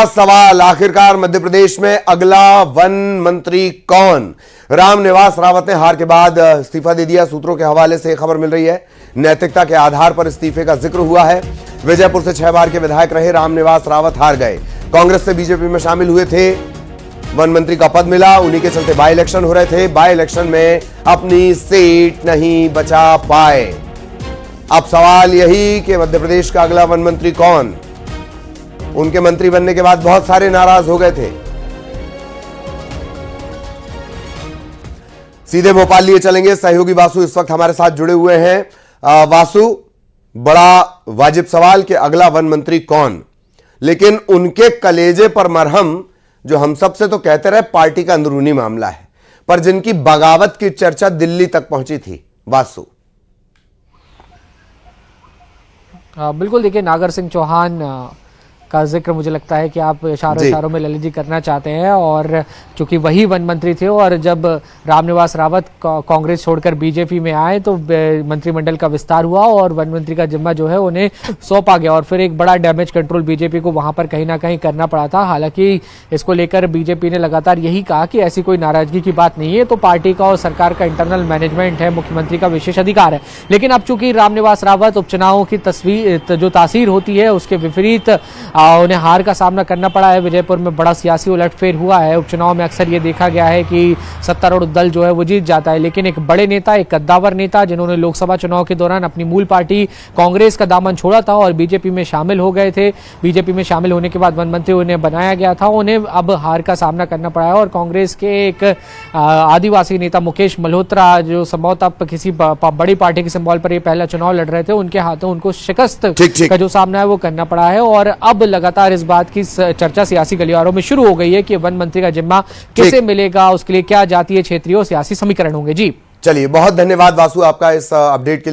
सवाल, आखिरकार मध्य प्रदेश में अगला वन मंत्री कौन? रामनिवास रावत ने हार के बाद इस्तीफा दे दिया। सूत्रों के हवाले से खबर मिल रही है, नैतिकता के आधार पर इस्तीफे का जिक्र हुआ है। विजयपुर से 6 बार के विधायक रहे रामनिवास रावत हार गए। कांग्रेस से बीजेपी में शामिल हुए थे, वन मंत्री का पद मिला, उन्हीं के चलते बाई इलेक्शन हो रहे थे। बाई इलेक्शन में अपनी सीट नहीं बचा पाए। अब सवाल यही कि मध्य प्रदेश का अगला वन मंत्री कौन? उनके मंत्री बनने के बाद बहुत सारे नाराज हो गए थे। सीधे भोपाल लिए चलेंगे, सहयोगी वासु इस वक्त हमारे साथ जुड़े हुए हैं। वासु, बड़ा वाजिब सवाल कि अगला वन मंत्री कौन, लेकिन उनके कलेजे पर मरहम जो हम सब से तो कहते रहे पार्टी का अंदरूनी मामला है, पर जिनकी बगावत की चर्चा दिल्ली तक पहुंची थी। वासु, बिल्कुल, देखिए, नागर सिंह चौहान का जिक्र मुझे लगता है कि आप इशारों में ललित जी करना चाहते हैं, और चूंकि वही वन मंत्री थे और जब रामनिवास रावत कांग्रेस छोड़कर बीजेपी में आए तो मंत्रिमंडल का विस्तार हुआ और वन मंत्री का जिम्मा जो है उन्हें सौंपा गया, और फिर एक बड़ा डैमेज कंट्रोल बीजेपी को वहां पर कहीं ना कहीं करना पड़ा था। हालांकि इसको लेकर बीजेपी ने लगातार यही कहा कि ऐसी कोई नाराजगी की बात नहीं है, तो पार्टी का और सरकार का इंटरनल मैनेजमेंट है, मुख्यमंत्री का विशेष अधिकार है। लेकिन अब चूंकि रामनिवास रावत उपचुनावों की तस्वीर जो तासीर होती है उसके विपरीत उन्हें हार का सामना करना पड़ा है। विजयपुर में बड़ा सियासी उलटफेर हुआ है। उपचुनाव में अक्सर ये देखा गया है कि सत्तारूढ़ दल जो है वो जीत जाता है, लेकिन एक बड़े नेता, एक कद्दावर नेता जिन्होंने लोकसभा चुनाव के दौरान अपनी मूल पार्टी कांग्रेस का दामन छोड़ा था और बीजेपी में शामिल हो गए थे, बीजेपी में शामिल होने के बाद वन मंत्री उन्हें बनाया गया था, उन्हें अब हार का सामना करना पड़ा है। और कांग्रेस के एक आदिवासी नेता मुकेश मल्होत्रा, जो संभवतः किसी बड़ी पार्टी के सिंबल पर ये पहला चुनाव लड़ रहे थे, उनके हाथों उनको शिकस्त का जो सामना है वो करना पड़ा है। और अब लगातार इस बात की चर्चा सियासी गलियारों में शुरू हो गई है कि वन मंत्री का जिम्मा किसे मिलेगा, उसके लिए क्या जातीय, क्षेत्रीय और सियासी समीकरण होंगे। जी चलिए, बहुत धन्यवाद वासु आपका इस अपडेट के लिए।